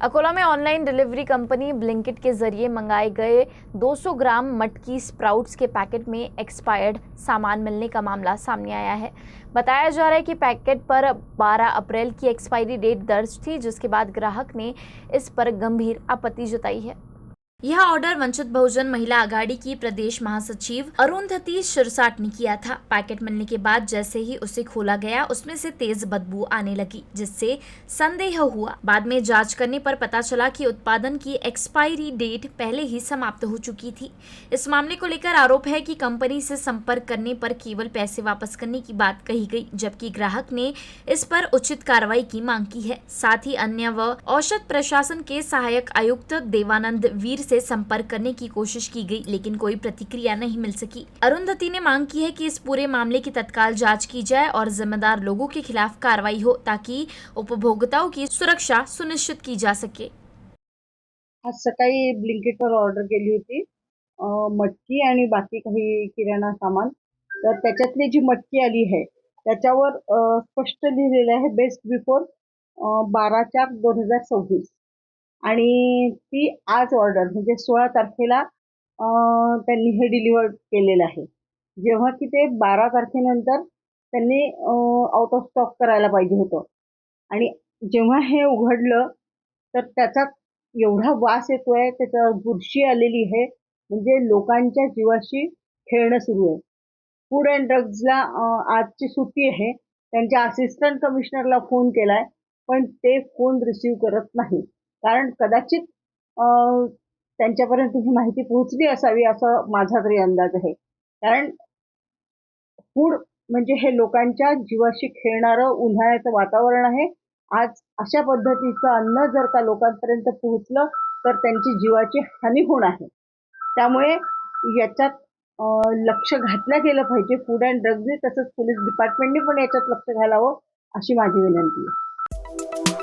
अकोला में online delivery company Blinkit के जरिए मंगाए गए 200 ग्राम मटकी स्प्राउट्स के पैकेट में एक्सपायर्ड सामान मिलने का मामला सामने आया है। बताया जा रहा है कि पैकेट पर 12 अप्रैल की एक्सपायरी डेट दर्ज थी, जिसके बाद ग्राहक ने इस पर गंभीर आपत्ति जताई है। यह ऑर्डर वंचित बहुजन महिला आघाड़ी की प्रदेश महासचिव अरुंधति शिरसाट ने किया था। पैकेट मिलने के बाद जैसे ही उसे खोला गया, उसमें से तेज बदबू आने लगी, जिससे संदेह हुआ। बाद में जांच करने पर पता चला कि उत्पादन की एक्सपायरी डेट पहले ही समाप्त हो चुकी थी। इस मामले को लेकर आरोप है कि कंपनी से संपर्क करने पर केवल पैसे वापस करने की बात कही गई, जबकि ग्राहक ने इस पर उचित कार्रवाई की मांग की है। साथ ही अन्य व औषध प्रशासन के सहायक आयुक्त देवानंद वीर से संपर्क करने की कोशिश की गई, लेकिन कोई प्रतिक्रिया नहीं मिल सकी। अरुंधति ने मांग की है कि इस पूरे मामले की तत्काल जांच की जाए और जिम्मेदार लोगों के खिलाफ कार्रवाई हो, ताकि उपभोक्ताओं की सुरक्षा सुनिश्चित की जा सके। आज सकाळी ब्लिंकिटवर ऑर्डर केली होती मटकी आणि बाकी काही किराणा सामान. तर त्याच्यातली जी मटकी आली आहे त्याच्यावर स्पष्ट लिहिलेलं आहे बेस्ट बिफोर 12/4/2026 आणि ती आज ऑर्डर म्हणजे 16 तारखेला त्यांनी हे डिलिव्हर केलेलं आहे. जेव्हा की ते 12 तारखेनंतर त्यांनी आउट ऑफ स्टॉक करायला पाहिजे होतं आणि जेव्हा हे उघडलं तर त्याचा एवढा वास येतोय, त्याच्यावर बुरशी आलेली आहे, म्हणजे लोकांच्या जीवाशी खेळणं सुरू आहे. फूड अँड ड्रग्जला आजची सुट्टी आहे. त्यांच्या असिस्टंट कमिशनरला फोन केलाय, पण ते फोन रिसीव्ह करत नाही. कारण कदाचित त्यांच्यापर्यंत ही माहिती पोहोचली असावी असं माझा तरी अंदाज आहे. कारण फूड म्हणजे हे लोकांच्या जीवाशी खेळणारं उन्हाळ्याचं वातावरण आहे. आज अशा पद्धतीचं अन्न जर का लोकांपर्यंत पोहोचलं तर त्यांची जीवाची हानी होणार आहे. त्यामुळे याच्यात लक्ष घातलं गेलं पाहिजे फूड अँड ड्रग्जने, तसंच पोलीस डिपार्टमेंटने पण याच्यात लक्ष घालावं अशी माझी विनंती आहे.